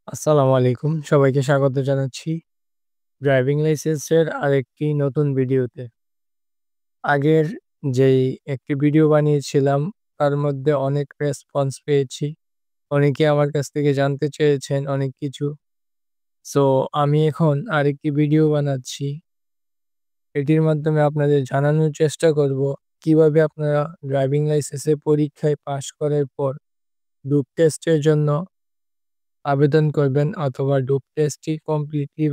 আসসালামু আলাইকুম। সবাইকে স্বাগত জানাচ্ছি ড্রাইভিং লাইসেন্সের আরেকটি নতুন ভিডিওতে। আগের যেই একটি ভিডিও বানিয়েছিলাম তার মধ্যে অনেক রেসপন্স পেয়েছি। অনেকে আমার কাছ থেকে জানতে চেয়েছেন অনেক কিছু। সো আমি এখন আরেকটি ভিডিও বানাচ্ছি। এটির মাধ্যমে আপনাদের জানানোর চেষ্টা করব কিভাবে আপনারা ড্রাইভিং লাইসেন্সের পরীক্ষায় পাস করার পর ডোপ টেস্টের জন্য আবেদন করবেন অথবা ডোপ টেস্টটি কমপ্লিটলি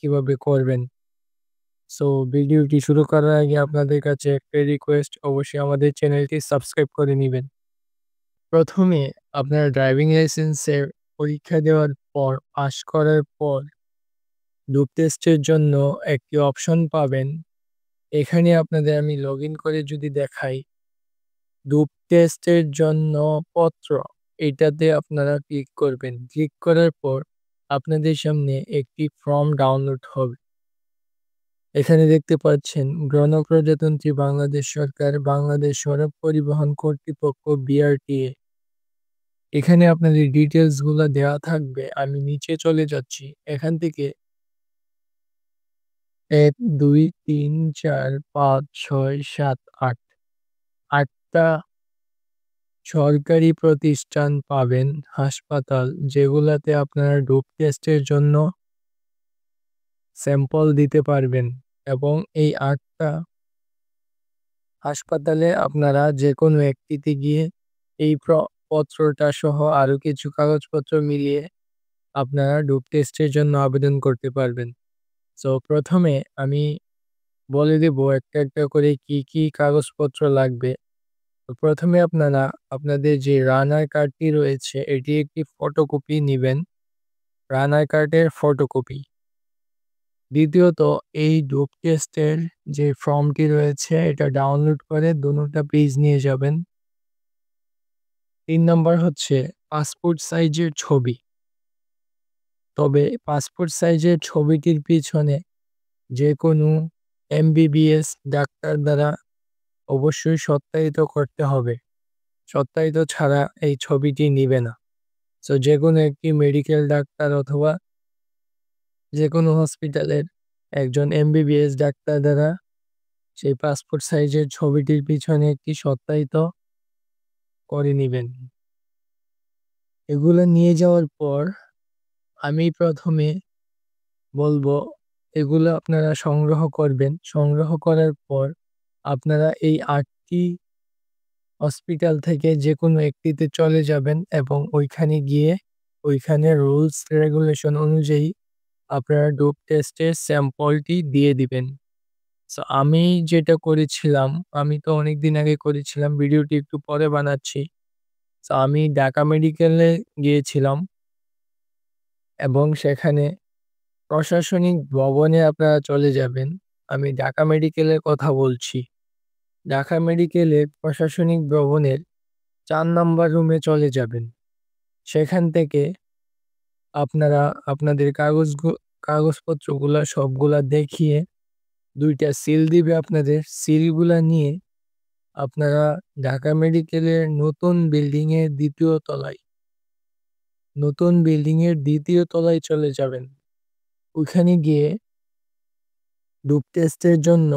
কিভাবে করবেন। সো ভিডিওটি শুরু করার আগে আপনাদের কাছে একটা রিকোয়েস্ট, অবশ্যই আমাদের চ্যানেলটি সাবস্ক্রাইব করে নিবেন। প্রথমে আপনার ড্রাইভিং লাইসেন্সের পরীক্ষা দেওয়ার পর পাস করার পর ডোপ টেস্টের জন্য একটি অপশন পাবেন। এখানে আপনাদের আমি লগ ইন করে যদি দেখাই, ডোপ টেস্টের জন্য পত্র, এটাতে আপনারা ক্লিক করবেন। ক্লিক করার পর আপনাদের সামনে একটি ফর্ম ডাউনলোড হবে। এখানে দেখতে পাচ্ছেন গণপ্রজাতন্ত্রী বাংলাদেশ সরকার, বাংলাদেশ সড়ক পরিবহন কর্তৃপক্ষ, বিআরটিএ। এখানে আপনাদের ডিটেলস গুলা দেওয়া থাকবে। আমি নিচে চলে যাচ্ছি। এখান থেকে ১, ২, ৩, ৪, ৫, ৬, ৭, ৮, ৮টা সরকারি প্রতিষ্ঠান পাবেন, হাসপাতাল, যেগুলাতে আপনারা ডোপ টেস্টের জন্য স্যাম্পল দিতে পারবেন। এবং এই ৮টা হাসপাতালে আপনারা যেকোনো একটিতে গিয়ে এই পত্রটা সহ আরো কিছু কাগজপত্র মিলিয়ে আপনারা ডোপ টেস্টের জন্য আবেদন করতে পারবেন। সো প্রথমে আমি বলে দেব একটা একটা করে কি কি কাগজপত্র লাগবে। তো প্রথমে আপনারা আপনাদের যে রানার কার্ডটি রয়েছে এটি একটি ফটোকপি নিবেন, রানার কার্ডের ফটোকপি। দ্বিতীয়ত, এই ডোপ টেস্টের যে ফর্মটি রয়েছে এটা ডাউনলোড করে দুটো পেজ নিয়ে যাবেন। ৩ নম্বর হচ্ছে পাসপোর্ট সাইজের ছবি। তবে পাসপোর্ট সাইজের ছবিটির পিছনে যে কোনো এমবিবিএস ডাক্তার দ্বারা অবশ্যই সত্যায়িত করতে হবে। সত্যায়িত ছাড়া এই ছবিটি নিবে না। সো যে কোনো একটি মেডিকেল ডাক্তার অথবা যে কোনো হসপিটালের একজন এমবিবিএস ডাক্তার দ্বারা সেই পাসপোর্ট সাইজের ছবিটির পিছনে একটি সত্যায়িত করে নিবেন। এগুলো নিয়ে যাওয়ার পর আমি প্রথমে বলবো এগুলো আপনারা সংগ্রহ করবেন। সংগ্রহ করার পর আপনারা এই ৮টি হসপিটাল থেকে যে কোনো একটিতে চলে যাবেন এবং ওইখানে গিয়ে ওইখানে রুলস রেগুলেশন অনুযায়ী আপনারা ডোপ টেস্টের স্যাম্পলটি দিয়ে দিবেন। সো আমি যেটা করেছিলাম, আমি তো অনেকদিন আগে করেছিলাম, ভিডিওটি একটু পরে বানাচ্ছি। সো আমি ঢাকা মেডিকেলে গিয়েছিলাম এবং সেখানে প্রশাসনিক ভবনে আপনারা চলে যাবেন। আমি ঢাকা মেডিকেলের কথা বলছি। ঢাকা মেডিকেলের প্রশাসনিক ভবনের ৪ নাম্বার রুমে চলে যাবেন। সেখান থেকে আপনারা আপনাদের কাগজপত্রগুলা সবগুলা দেখিয়ে ২টা সিল দিবে আপনাদের। সিলগুলা নিয়ে আপনারা ঢাকা মেডিকেলের নতুন বিল্ডিংয়ের ২য় তলায় চলে যাবেন। ওইখানে গিয়ে ডোপ টেস্টের জন্য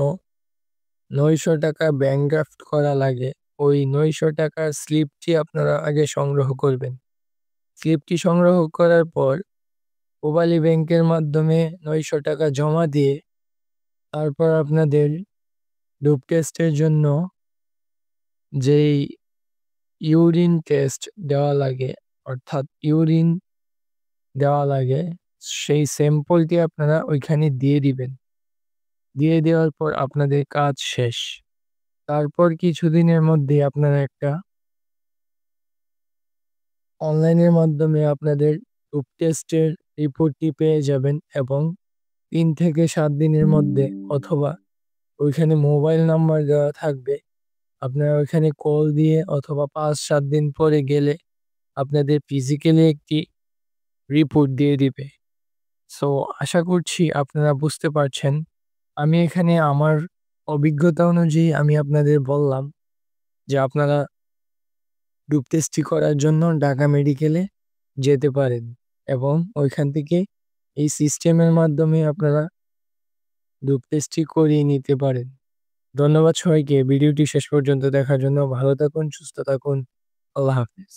৯০০ টাকা ব্যাংক ড্রাফট করা লাগে। ওই ৯০০ টাকার স্লিপটি আপনারা আগে সংগ্রহ করবেন। স্লিপটি সংগ্রহ করার পর পূবালী ব্যাংকের মাধ্যমে ৯০০ টাকা জমা দিয়ে তারপর আপনাদের ডোপ টেস্টের জন্য যেই ইউরিন টেস্ট দেওয়া লাগে, অর্থাৎ ইউরিন দেওয়া লাগে, সেই স্যাম্পলটি আপনারা ওইখানে দিয়ে দিবেন। দিয়ে দেওয়ার পর আপনাদের কাজ শেষ। তারপর কিছুদিনের মধ্যে আপনারা একটা অনলাইনের মাধ্যমে আপনাদের ডোপ টেস্টের রিপোর্টটি পেয়ে যাবেন এবং ৩ থেকে ৭ দিনের মধ্যে, অথবা ওইখানে মোবাইল নাম্বার দেওয়া থাকবে, আপনারা ওইখানে কল দিয়ে অথবা ৫-৭ দিন পরে গেলে আপনাদের ফিজিক্যালি একটি রিপোর্ট দিয়ে দিবে। সো আশা করছি আপনারা বুঝতে পারছেন। আমি এখানে আমার অভিজ্ঞতা অনুযায়ী আমি আপনাদের বললাম যে আপনারা ডোপ টেস্টটি করার জন্য ঢাকা মেডিকেলে যেতে পারেন এবং ওইখান থেকে এই সিস্টেমের মাধ্যমে আপনারা ডোপ টেস্টটি করিয়ে নিতে পারেন। ধন্যবাদ সবাইকে ভিডিওটি শেষ পর্যন্ত দেখার জন্য। ভালো থাকুন, সুস্থ থাকুন। আল্লাহ হাফেজ।